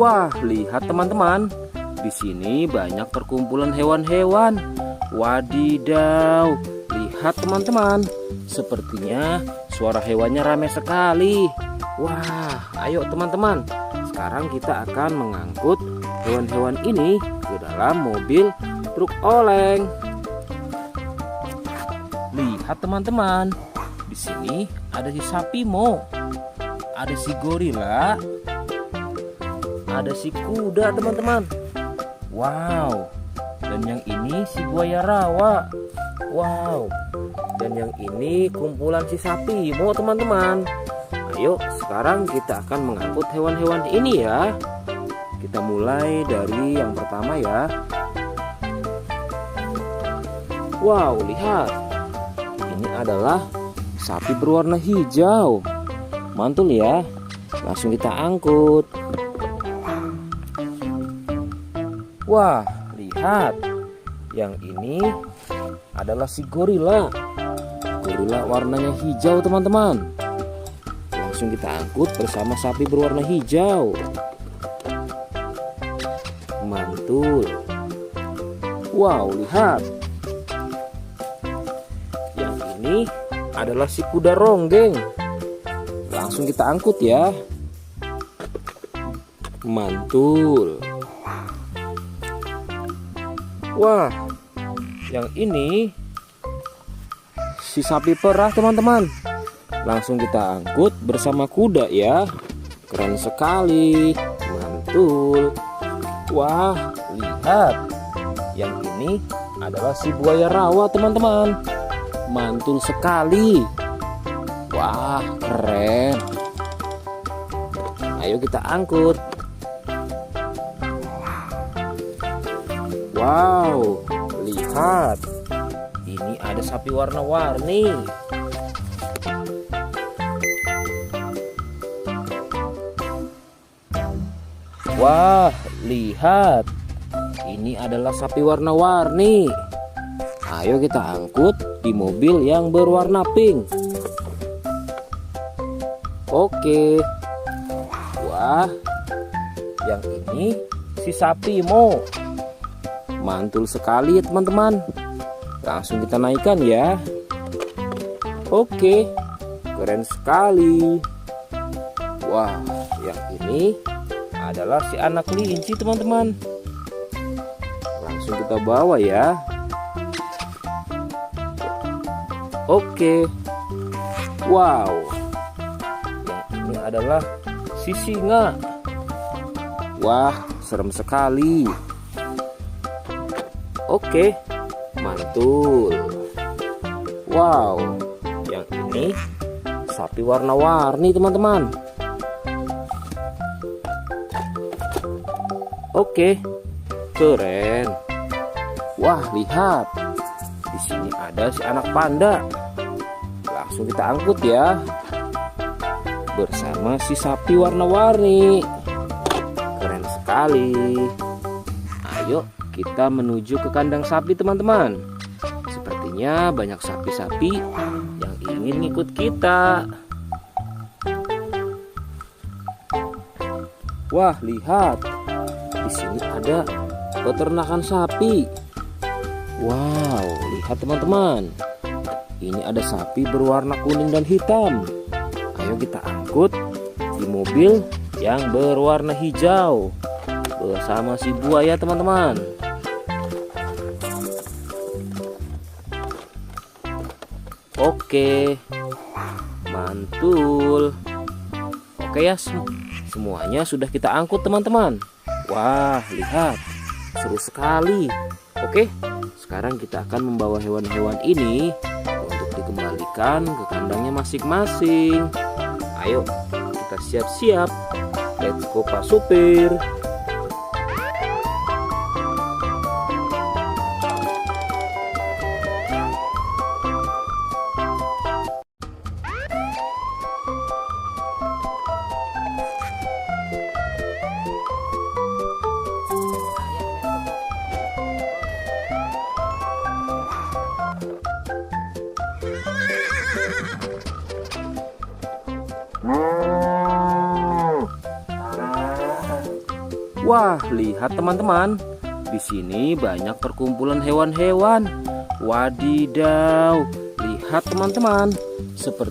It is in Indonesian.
Wah, lihat teman-teman. Di sini banyak perkumpulan hewan-hewan. Wadidaw, lihat teman-teman. Sepertinya suara hewannya ramai sekali. Wah, ayo teman-teman. Sekarang kita akan mengangkut hewan-hewan ini ke dalam mobil truk oleng. Lihat teman-teman. Di sini ada si sapi mo, ada si gorila, ada si kuda teman-teman. Wow. Dan yang ini si buaya rawa. Wow. Dan yang ini kumpulan si sapi mo teman-teman. Ayo sekarang kita akan mengangkut hewan-hewan ini ya. Kita mulai dari yang pertama ya. Wow, lihat. Ini adalah sapi berwarna hijau. Mantul ya. Langsung kita angkut. Wah, lihat. Yang ini adalah si gorila. Gorila warnanya hijau teman-teman. Langsung kita angkut bersama sapi berwarna hijau. Mantul. Wow, lihat. Yang ini adalah si kuda ronggeng. Langsung kita angkut ya. Mantul. Wah, yang ini si sapi perah teman-teman. Langsung kita angkut bersama kuda ya. Keren sekali. Mantul. Wah, lihat. Yang ini adalah si buaya rawa teman-teman. Mantul sekali. Wah, keren. Ayo kita angkut. Wow, lihat. Ini ada sapi warna-warni. Wah, lihat. Ini adalah sapi warna-warni. Ayo kita angkut di mobil yang berwarna pink. Oke. Wah, yang ini si sapi mo. Mantul sekali ya teman-teman. Langsung kita naikkan ya. Oke, keren sekali. Wah, yang ini adalah si anak kelinci teman-teman. Langsung kita bawa ya. Oke. Wow. Yang ini adalah si singa. Wah, serem sekali. Oke, mantul. Wow, yang ini sapi warna-warni teman-teman. Oke, keren. Wah, lihat. Di sini ada si anak panda. Langsung kita angkut ya. Bersama si sapi warna-warni. Keren sekali. Ayo kita menuju ke kandang sapi teman-teman. Sepertinya banyak sapi-sapi yang ingin ikut kita. Wah, lihat. Di sini ada peternakan sapi. Wow, lihat teman-teman. Ini ada sapi berwarna kuning dan hitam. Ayo kita angkut di mobil yang berwarna hijau bersama si buaya teman-teman. Oke, mantul. Oke ya, semuanya sudah kita angkut teman-teman. Wah, lihat, seru sekali. Oke, sekarang kita akan membawa hewan-hewan ini untuk dikembalikan ke kandangnya masing-masing. Ayo, kita siap-siap. Let's go Pak Supir. Wah, lihat teman-teman. Di sini banyak perkumpulan hewan-hewan. Wadidaw, lihat teman-teman. Seperti